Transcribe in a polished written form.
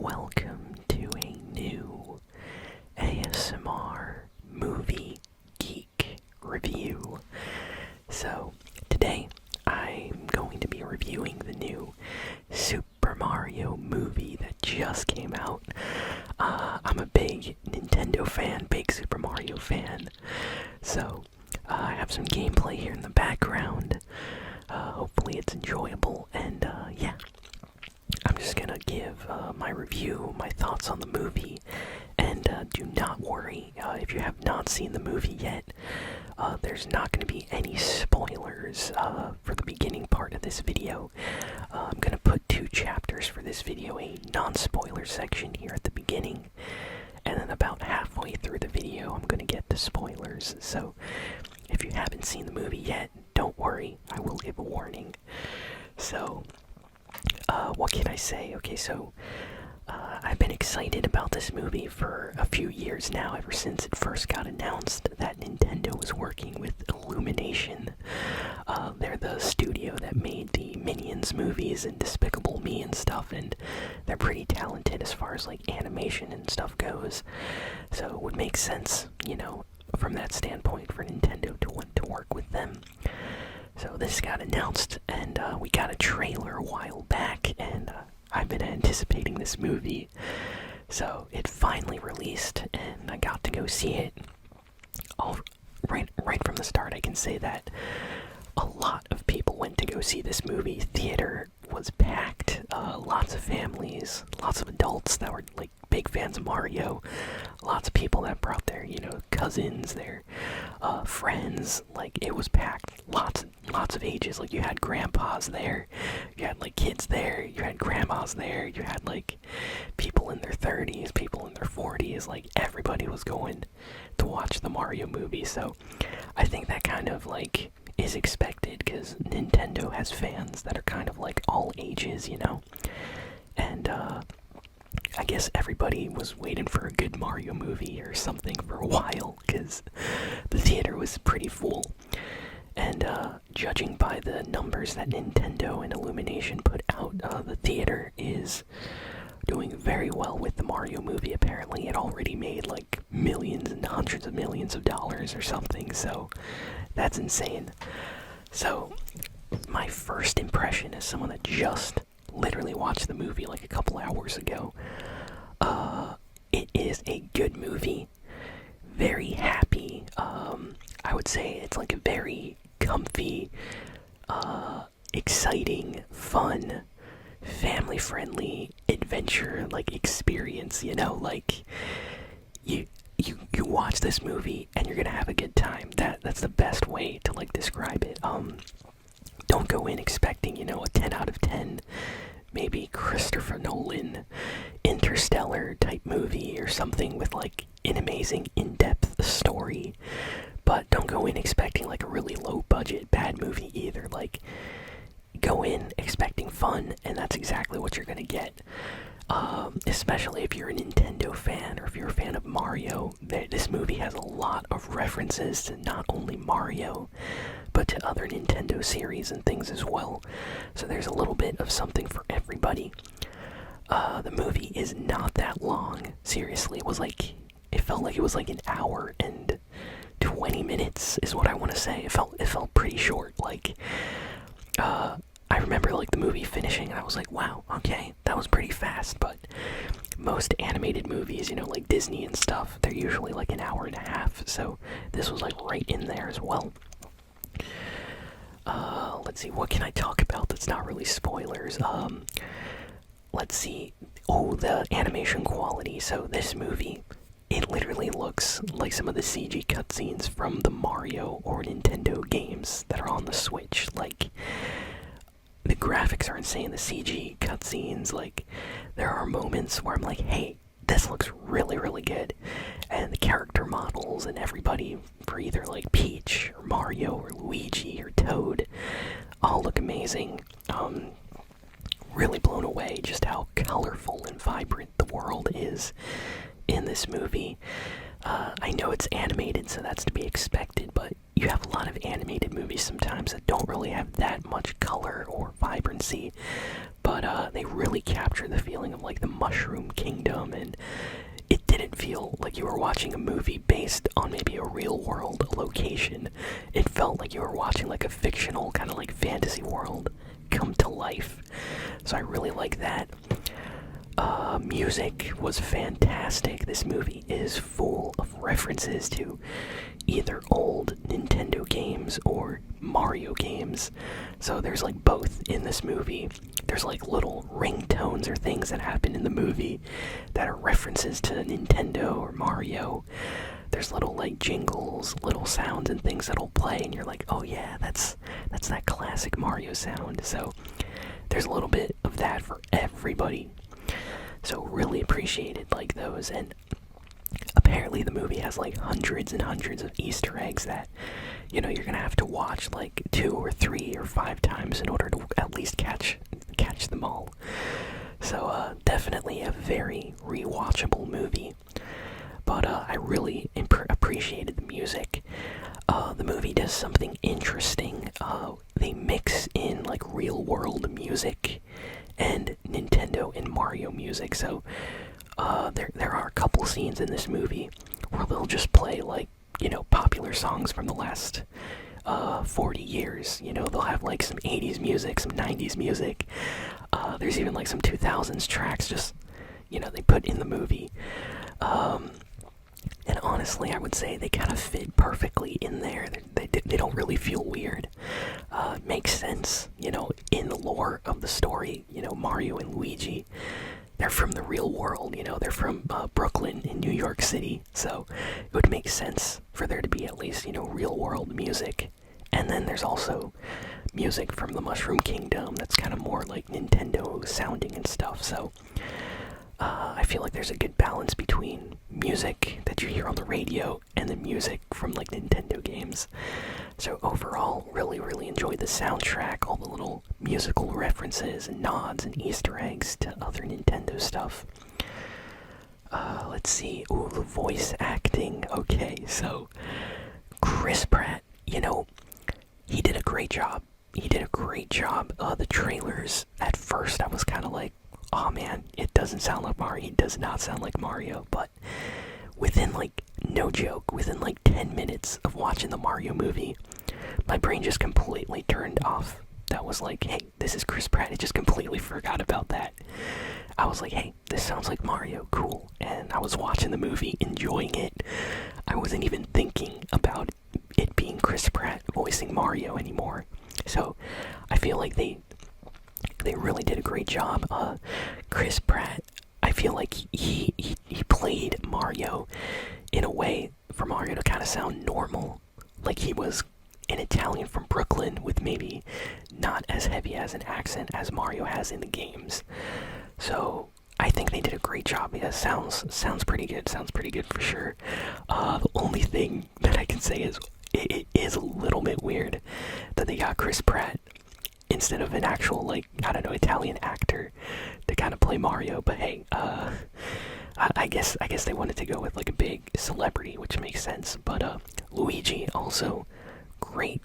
welcome to a new ASMR movie geek review. So, today I'm going to be reviewing the new Super Mario movie that just came out. I'm a big Nintendo fan, big Super Mario fan, so I have some gameplay here in the background. Hopefully it's enjoyable, and yeah. I'm just gonna give my review, my thoughts on the movie, and do not worry if you have not seen the movie yet. There's not gonna be any spoilers for the beginning part of this video. I'm gonna put 2 chapters for this video, a non-spoiler section here at the beginning, and then about halfway through the video I'm gonna get to spoilers. So if you haven't seen the movie yet, don't worry, I will give a warning. So what can I say? Okay, so I've been excited about this movie for a few years now, ever since it first got announced that Nintendo was working with Illumination. They're the studio that made the Minions movies and Despicable Me and stuff, and they're pretty talented as far as like animation and stuff goes. So it would make sense, you know, from that standpoint for Nintendo to want to work with them. So this got announced, and we got a trailer a while back, and I've been anticipating this movie. So it finally released, and I got to go see it. Right from the start, I can say that a lot of people went to go see this movie. Theater was packed, lots of families, lots of adults that were like big fans of Mario, lots of people that brought their, you know, cousins, their friends. Like, it was packed, lots of ages. Like, you had grandpas there, you had like kids there, you had grandmas there, you had like people in their 30s, people in their 40s. Like, everybody was going to watch the Mario movie. So I think that kind of like is expected, because Nintendo has fans that are kind of like all ages, you know. And I guess everybody was waiting for a good Mario movie or something for a while, because the theater was pretty full. And judging by the numbers that Nintendo and Illumination put out, the theater is doing very well with the Mario movie. Apparently it already made like millions and hundreds of millions of dollars or something, so that's insane. So my first impression as someone that just literally watched the movie like a couple hours ago, it is a good movie, very happy. I would say it's like a very comfy, exciting, fun, family-friendly adventure like experience, you know. Like, you watch this movie and you're gonna have a good time. That's the best way to like describe it. Don't go in expecting, you know, a 10 out of 10 maybe Christopher Nolan Interstellar type movie or something with like an amazing in-depth story, but don't go in expecting like a really low budget bad movie either. Like, go in expecting fun, and that's exactly what you're gonna get. Especially if you're a Nintendo fan, or if you're a fan of Mario. This movie has a lot of references to not only Mario, but to other Nintendo series and things as well. So there's a little bit of something for everybody. The movie is not that long. Seriously, it felt like it was like an hour and 20 minutes is what I want to say. It felt pretty short. Like, I remember like the movie finishing and I was like, wow, okay, that was pretty fast. But most animated movies, you know, like Disney and stuff, they're usually like an hour and a half. So this was like right in there as well. Let's see, what can I talk about that's not really spoilers? Let's see. Oh, the animation quality. So this movie, it literally looks like some of the CG cutscenes from the Mario or Nintendo games that are on the Switch. Like, the graphics are insane, the CG cutscenes. Like, there are moments where I'm like, hey, this looks really, really good. And the character models and everybody for either like Peach or Mario or Luigi or Toad all look amazing. Really blown away just how colorful and vibrant the world is in this movie. I know it's animated, so that's to be expected, but you have a lot of animated movies sometimes that don't really have that much color or vibrancy. but they really captured the feeling of like the Mushroom Kingdom, and it didn't feel like you were watching a movie based on maybe a real world location. It felt like you were watching like a fictional kind of like fantasy world come to life. So I really like that. Music was fantastic. This movie is full of references to either old Nintendo games or Mario games. So there's like both in this movie. There's like little ringtones or things that happen in the movie that are references to Nintendo or Mario. There's little like jingles, little sounds and things that'll play, and you're like, oh yeah, that's that classic Mario sound. So there's a little bit of that for everybody. So really appreciated like those, and apparently the movie has like hundreds and hundreds of Easter eggs that, you know, you're gonna have to watch like 2 or 3 or 5 times in order to at least catch them all. So definitely a very rewatchable movie. But I really appreciated the music. The movie does something interesting. They mix in like real world music and Nintendo and Mario music. So there are a couple scenes in this movie where they'll just play like, you know, popular songs from the last 40 years. You know, they'll have like some 80s music, some 90s music. There's even like some 2000s tracks just, you know, they put in the movie. And honestly, I would say they kind of fit perfectly in there. They don't really feel weird. It makes sense, you know, in the lore of the story. You know, Mario and Luigi, they're from the real world, you know, they're from Brooklyn in New York City. So it would make sense for there to be at least, you know, real world music. And then there's also music from the Mushroom Kingdom that's kind of more like Nintendo sounding and stuff. So I feel like there's a good balance between music that you hear on the radio and the music from like Nintendo games. So overall, really enjoyed the soundtrack, all the little musical references and nods and Easter eggs to other Nintendo stuff. Let's see. Ooh, the voice acting. Okay, so Chris Pratt, you know, he did a great job. The trailers, at first I was kind of like, oh man, it doesn't sound like Mario. He does not sound like Mario. But within like, no joke, within like 10 minutes of watching the Mario movie, my brain just completely turned off. That was like, hey, this is Chris Pratt. I just completely forgot about that. I was like, hey, this sounds like Mario, cool. And I was watching the movie, enjoying it. I wasn't even thinking about it being Chris Pratt voicing Mario anymore. So I feel like they really did a great job. Chris Pratt, I feel like he played Mario in a way for Mario to kind of sound normal, like he was an Italian from Brooklyn with maybe not as heavy as an accent as Mario has in the games. So I think they did a great job. Yeah, sounds pretty good. Sounds pretty good for sure. The only thing that I can say is it is a little bit weird that they got Chris Pratt instead of an actual, like, I don't know, Italian actor to kind of play Mario. But hey, I guess they wanted to go with like a big celebrity, which makes sense. But Luigi also great